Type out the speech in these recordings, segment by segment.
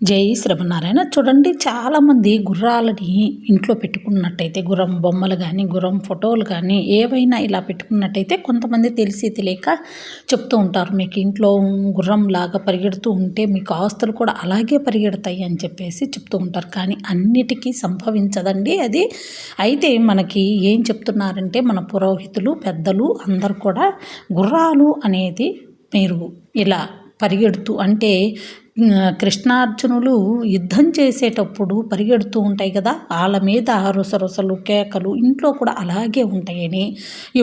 జై శ్రీమన్నారాయణ. చూడండి, చాలామంది గుర్రాలని ఇంట్లో పెట్టుకున్నట్టయితే, గుర్రం బొమ్మలు కానీ, గుర్రం ఫోటోలు కానీ ఏవైనా ఇలా పెట్టుకున్నట్టయితే కొంతమంది తెలిసి తెలియక చెప్తూ ఉంటారు, మీకు ఇంట్లో గుర్రం లాగా పరిగెడుతూ ఉంటే మీకు ఆస్తులు కూడా అలాగే పరిగెడతాయి అని చెప్పేసి చెప్తూ ఉంటారు. కానీ అన్నిటికీ సంభవించదండి అది. అయితే మనకి ఏం చెప్తున్నారంటే, మన పురోహితులు పెద్దలు అందరూ కూడా గుర్రాలు అనేది మీరు ఇలా పరిగెడుతూ అంటే కృష్ణార్జునులు యుద్ధం చేసేటప్పుడు పరిగెడుతూ ఉంటాయి కదా, వాళ్ళ మీద రుసరుసలు కేకలు ఇంట్లో కూడా అలాగే ఉంటాయని,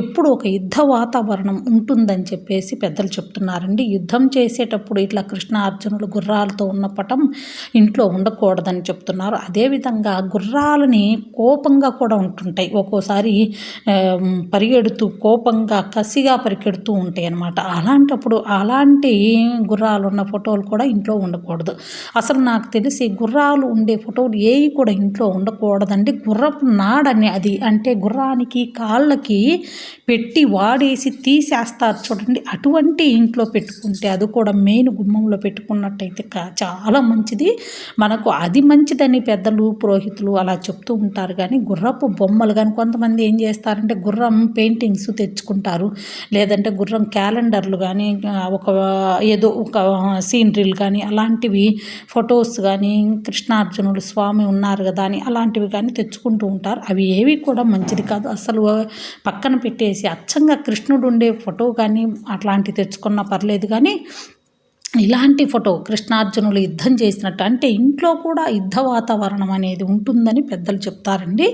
ఎప్పుడు ఒక యుద్ధ వాతావరణం ఉంటుందని చెప్పేసి పెద్దలు చెప్తున్నారండి. యుద్ధం చేసేటప్పుడు ఇట్లా కృష్ణార్జునులు గుర్రాలతో ఉన్న పటం ఇంట్లో ఉండకూడదని చెప్తున్నారు. అదేవిధంగా గుర్రాలని కోపంగా కూడా ఉంటుంటాయి, ఒక్కోసారి పరిగెడుతూ కోపంగా కసిగా పరిగెడుతూ ఉంటాయి అన్నమాట. అలాంటప్పుడు అలాంటి గుర్రాలు ఉన్న ఫోటోలు కూడా ఇంట్లో ఉండకూడదు. అసలు నాకు తెలిసి గుర్రాలు ఉండే ఫోటోలు ఏవి కూడా ఇంట్లో ఉండకూడదండి. గుర్రపు నాడని అది అంటే గుర్రానికి కాళ్ళకి పెట్టి వాడేసి తీసేస్తారు చూడండి, అటువంటి ఇంట్లో పెట్టుకుంటే, అది కూడా మెయిన్ గుమ్మంలో పెట్టుకున్నట్టయితే చాలా మంచిది. మనకు అది మంచిదని పెద్దలు పురోహితులు అలా చెప్తూ ఉంటారు. కానీ గుర్రపు బొమ్మలు కానీ కొంతమంది ఏం చేస్తారంటే గుర్రం పెయింటింగ్స్ తెచ్చుకుంటారు, లేదంటే గుర్రం క్యాలెండర్లు కానీ ఏదో ఒక సీనరీలు కానీ అలాంటివి ఫొటోస్ కానీ కృష్ణార్జునుడు స్వామి ఉన్నారు కదా అని అలాంటివి కానీ తెచ్చుకుంటూ ఉంటారు. అవి ఏవి కూడా మంచిది కాదు. అసలు పక్కన పెట్టేసి అచ్చంగా కృష్ణుడు ఉండే ఫోటో కానీ అట్లాంటివి తెచ్చుకున్నా పర్లేదు, కానీ ఇలాంటి ఫోటో కృష్ణార్జునులు యుద్ధం చేసినట్టు అంటే ఇంట్లో కూడా యుద్ధ వాతావరణం అనేది ఉంటుందని పెద్దలు చెప్తారండి.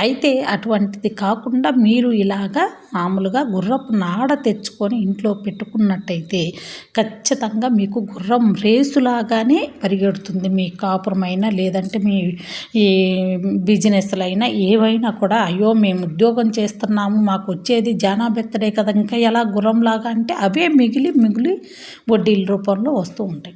అయితే అటువంటిది కాకుండా మీరు ఇలాగా మామూలుగా గుర్రపు నాడ తెచ్చుకొని ఇంట్లో పెట్టుకున్నట్టయితే ఖచ్చితంగా మీకు గుర్రం రేసులాగానే పరిగెడుతుంది. మీ కాపురమైనా లేదంటే మీ ఈ బిజినెస్లైనా ఏవైనా కూడా, అయ్యో మేము ఉద్యోగం చేస్తున్నాము మాకు వచ్చేది జానా బెత్తడే కదా, ఇంకా ఎలా గుర్రంలాగా అంటే అవే మిగిలి వడ్డీల రూపంలో వస్తూ ఉంటాయి.